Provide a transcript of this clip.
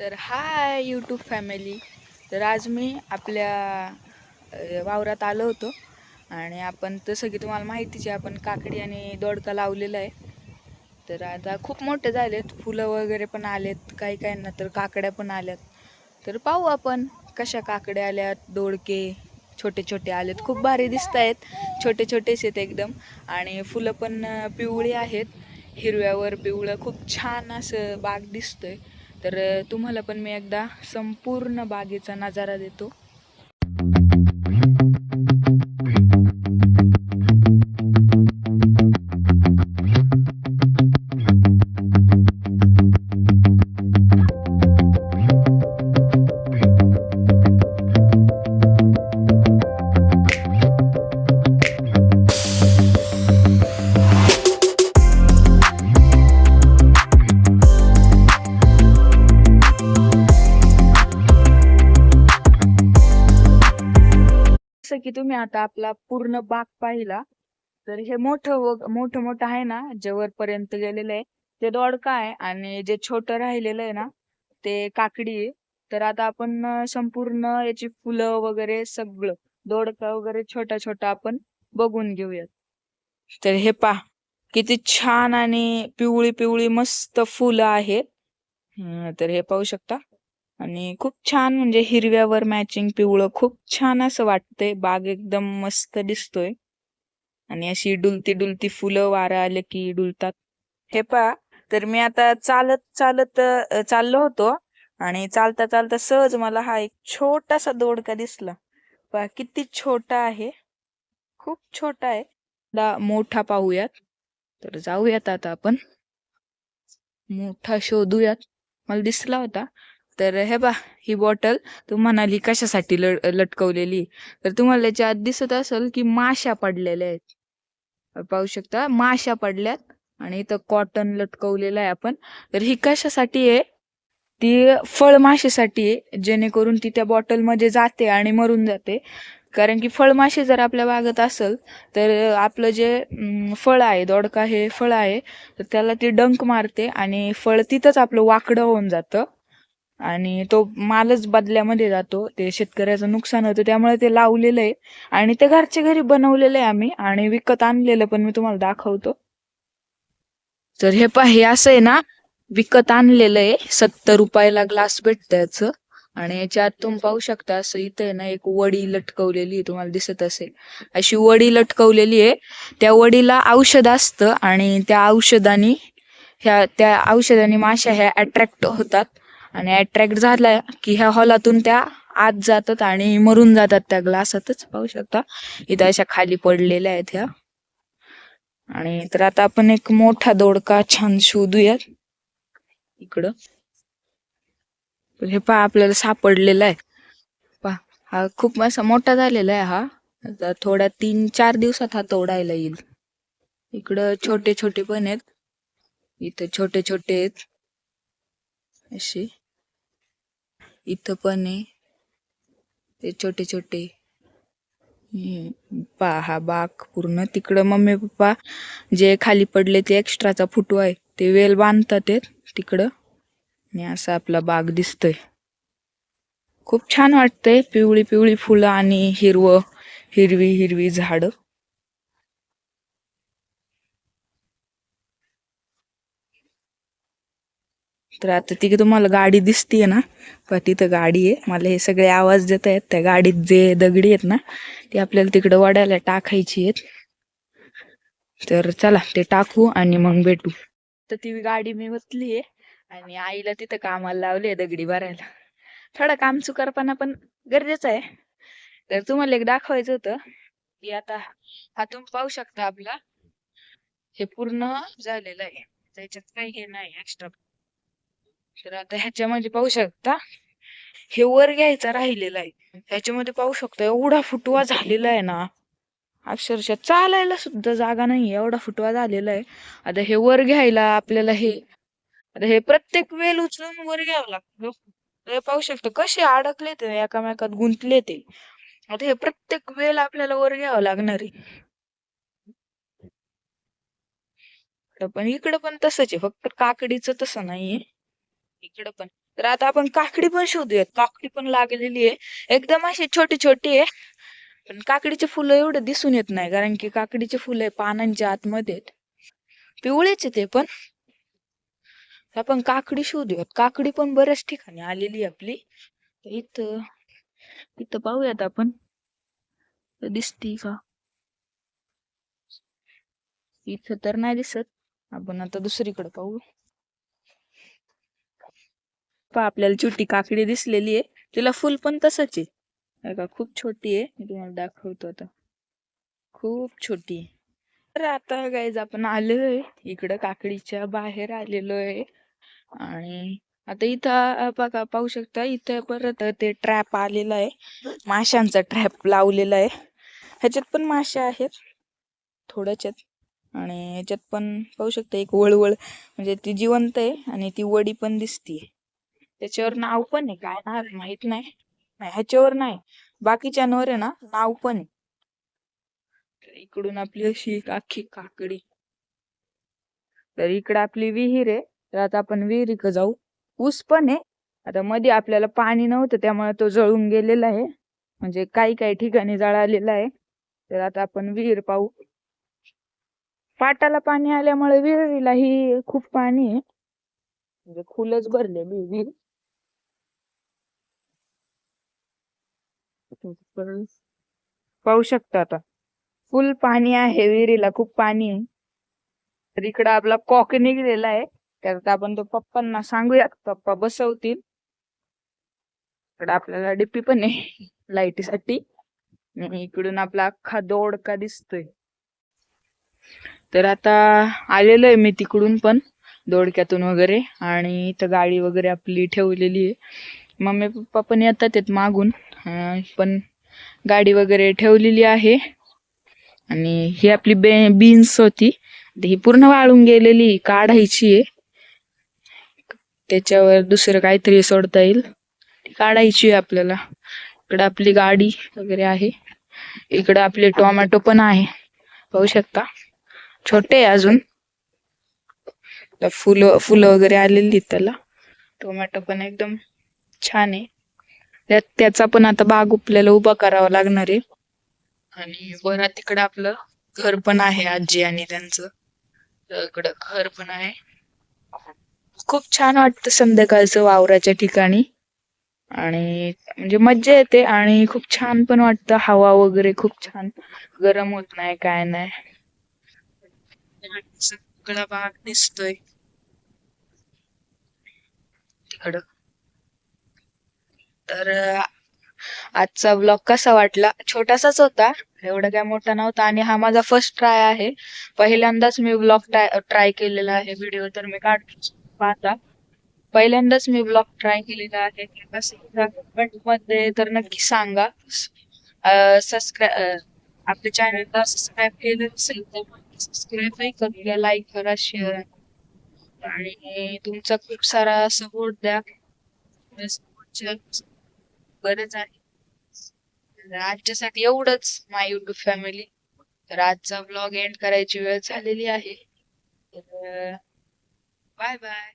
तर hi YouTube family. तर आज मी आपल्या वावरात आलो होतो आणि आपण तसं की तुम्हाला माहितीच आहे, आपण काकडी आणि दोडका लावलेला आहे. तर आता खूप मोठे झालेत, फुलं वगैरे पण आलेत, काही काहींना तर काकड्या पण आल्यात. तर पाहू आपण कशा काकड्या आल्यात, दोडके छोटे छोटे आलेत, खूप भारी दिसत आहेत, छोटे छोटेच आहेत एकदम. आणि फुलं पण पिवळी आहेत, हिरव्यावर पिवळं, खूप छान असं बाग दिसतोय. तर तुम्हाला पण मी एकदा संपूर्ण बागेचा नजारा देतो. जसं की तुम्ही आता आपला पूर्ण बाग पाहिला, तर हे मोठं मोठं आहे ना, जे वरपर्यंत गेलेलं आहे ते दोडका आहे, आणि जे छोटं राहिलेलं आहे ना ते काकडी आहे. तर आता आपण संपूर्ण याची फुलं वगैरे सगळं, दोडका वगैरे छोटा छोटा आपण बघून घेऊयात. तर हे पा, किती छान आणि पिवळी पिवळी मस्त फुलं आहेत. तर हे पाहू शकता. आणि खूप छान, म्हणजे हिरव्यावर मॅचिंग पिवळं, खूप छान असं वाटतंय, बाग एकदम मस्त दिसतोय. आणि अशी डुलती डुलती फुलं वारं आले की डुलतात. हे पहा, तर मी आता चालत चालत चाललो होतो, आणि चालता चालता सहज मला हा एक छोटासा दोडका दिसला. पहा किती छोटा आहे, खूप छोटा आहे. मोठा पाहूयात. तर जाऊयात आता आपण मोठा शोधूयात. मला दिसला होता. तर हे बा, ही बॉटल तू म्हणाली कशासाठी लटकवलेली, तर तुम्हाला याच्या आत दिसत असेल की माश्या पडलेल्या आहेत. पाहू शकता, माश्या पडल्यात. आणि इथं कॉटन लटकवलेलं आहे आपण. तर ही कशासाठी आहे, ती फळमाशीसाठी आहे, जेणेकरून ती त्या बॉटलमध्ये जाते आणि मरून जाते. कारण की फळमाशी जर आपल्या बागेत असेल, तर आपलं जे फळ आहे, दोडका हे फळ आहे, तर त्याला ती डंक मारते आणि फळ तिथंच आपलं वाकडं होऊन जातं, आणि तो मालच बदल्यामध्ये जातो, ते शेतकऱ्याचं नुकसान होतं. त्यामुळे ते लावलेलं आहे, आणि ते घरच्या घरी बनवलेलं आहे आम्ही, आणि विकत आणलेलं पण मी तुम्हाला दाखवतो. तर हे पहा, हे असं आहे ना, विकत आणलेलं आहे, 70 रुपयाला ग्लास भेटतं याचं. आणि याच्यात तुम्ही पाहू शकता, असं इथं आहे ना एक वडी लटकवलेली आहे, तुम्हाला दिसत असेल अशी वडी लटकवलेली आहे. त्या वडीला औषध असतं, आणि त्या औषधाने माश्या ह्या अट्रॅक्ट होतात, आणि अट्रॅक्ट झाल्या की ह्या हॉलातून त्या आत जातात आणि मरून जातात त्या ग्लासातच. पाहू शकता इथं अशा खाली पडलेल्या आहेत ह्या. आणि तर आता आपण एक मोठा दोडका छान शोधूयात इकडं. तर हे पहा, आपल्याला सापडलेला आहे. पहा, हा खूप असा मोठा झालेला आहे हा. आता थोड्या 3-4 दिवसात हा तोडायला येईल. इकडं छोटे छोटे पण आहेत, इथं छोटे छोटे आहेत असे, इथं पण आहे ते छोटे छोटे. पहा, हा बाग पूर्ण. तिकडं मम्मी पप्पा जे खाली पडले ते एक्स्ट्राचा फुटवा आहे, ते वेल बांधतात तिकडं. आणि असा आपला बाग दिसतोय. खूप छान वाटतंय, पिवळी पिवळी फुलं आणि हिरवी हिरवी झाडं. तर आता ती तुम्हाला गाडी दिसतीये ना, पण तिथं गाडी आहे. मला हे सगळे आवाज देत आहेत, त्या गाडीत जे दगडी आहेत ना, ती आपल्याला तिकडं वड्याला टाकायची आहेत. तर चला ते टाकू आणि मग भेटू. तर ती गाडी मी वतलीये, आणि आईला तिथं कामाला लावले दगडी भरायला. थोडा काम चुकारपणा पण गरजेचं आहे. तर तुम्हाला एक दाखवायचं होतं की आता हा तुम्ही पाहू शकता, आपला हे पूर्ण झालेलं आहे, त्याच्यात काही हे नाही एक्स्ट्रा. तर आता ह्याच्यामध्ये पाहू शकता, हे वर घ्यायचा राहिलेला आहे. ह्याच्यामध्ये पाहू शकता एवढा फुटवा झालेला आहे ना, अक्षरशः चालायला सुद्धा जागा नाही, एवढा फुटवा झालेला आहे. आता हे वर घ्यायला आपल्याला आता हे प्रत्येक वेल उचलून वर घ्यावं लागतं. हे पाहू शकतो कसे अडकले ते एकामेकात गुंतले ते. आता हे प्रत्येक वेल आपल्याला वर घ्यावं लागणार आहे. पण इकडं पण तसंच आहे, फक्त काकडीचं तसं नाहीये. इकडं पण तर आता आपण काकडी पण शोधूयात. काकडी पण लागलेली आहे. एकदम अशी छोटी छोटी आहे. पण काकडीचे फुलं एवढं दिसून येत नाही, कारण की काकडीचे फुलं पानांच्या आतमध्ये आहेत. पिवळेच आहे ते पण. आपण काकडी शोधूयात. काकडी पण बऱ्याच ठिकाणी आलेली आहे आपली. तर इथं इथं पाहूयात आपण. दिसती का? इथं तर नाही दिसत. आपण आता दुसरीकडे पाहू. आपल्याला छोटी काकडी दिसलेली आहे. तिला फुल पण तसंच आहे. हे का खूप छोटी आहे. मी तुम्हाला दाखवतो आता. खूप छोटी आहे. तर आता गाईज आपण आलोय इकडं काकडीच्या बाहेर आलेलो आहे. आणि आता इथं बघा, पाहू शकता इथं परत ते ट्रॅप आलेला आहे. माशांचा ट्रॅप लावलेला आहे. ह्याच्यात पण मासे आहेत थोड्याच्यात. आणि ह्याच्यात पण पाहू शकता एक वळवळ, म्हणजे ती जिवंत आहे आणि ती वडी पण दिसतीये. त्याच्यावर नाव पण आहे, काय नाव आहे माहित नाही. ह्याच्यावर नाही, बाकीच्यांवर आहे ना नाव पण आहे. इकडून आपली अशी एक अख्खी काकडी. तर इकडे आपली विहीर आहे. तर आता आपण विहिरीक जाऊ. ऊस पण आहे. आता मध्ये आपल्याला पाणी नव्हतं त्यामुळे तो जळून गेलेला आहे, म्हणजे काही काही ठिकाणी जळालेला आहे. तर आता आपण विहीर पाहू. पाटाला पाणी आल्यामुळे विहिरीलाही खूप पाणी आहे, म्हणजे फुलच भरलेली विहीर. पाहू शकता आता फुल पाणी आहे विहिरीला, खूप पाणी आहे. तर इकडं आपला कॉक निघलेला आहे. त्यात आपण तो पप्पांना सांगूया, पप्पा बसवतील. इकडं आपल्याला डीपी पण आहे लाईटीसाठी. इकडून आपला अख्खा दोडका दिसतोय. तर आता आलेलो आहे मी तिकडून पण, दोडक्यातून वगैरे. आणि इथं गाडी वगैरे आपली ठेवलेली आहे. मम्मी पप्पा पण येतात मागून. पण गाडी वगैरे ठेवलेली आहे. आणि ही आपली बीन्स होती, ही पूर्ण वाळून गेलेली, काढायची आहे. त्याच्यावर दुसरं काहीतरी सोडता येईल, ती काढायची आहे आपल्याला. इकडे आपली गाडी वगैरे आहे. इकडे आपले टोमॅटो पण आहे, पाहू शकता. छोटे आहे अजून, फुलं फुलं वगैरे आलेली त्याला. टोमॅटो पण एकदम छान आहे. त्याचा पण आता बाग आपल्याला उभा करावा लागणार आहे. आणि बरं तिकडं आपलं घर पण आहे, आजी आणि त्यांचं इकडं घर पण आहे. खूप छान वाटतं संध्याकाळचं वावराच्या ठिकाणी. आणि म्हणजे मज्जा येते आणि खूप छान पण वाटतं. हवा वगैरे खूप छान, गरम होत नाही, काय नाही. सगळा भाग दिसतोय तिकडं. तर आजचा ब्लॉग कसा वाटला? छोटासाच होता, एवढा काय मोठा नव्हता. आणि हा माझा फर्स्ट ट्राय आहे. पहिल्यांदाच मी ब्लॉग ट्राय केलेला आहे. व्हिडिओ तर मी पाहता पहिल्यांदाच मी ब्लॉग ट्राय केलेला आहे. कमेंट मध्ये तर नक्की सांगा. सबस्क्राईब, आपल्या चॅनलला सबस्क्राईब केलं असेल तर सबस्क्राईब करूया, लाईक करा, शेअर. आणि तुमचा खूप सारा सपोर्ट द्या. सपोर्टची गरज आहे. तर आजच्यासाठी एवढंच माय युट्यूब फॅमिली. तर आजचा ब्लॉग एंड करायची वेळ झालेली आहे. तर बाय बाय.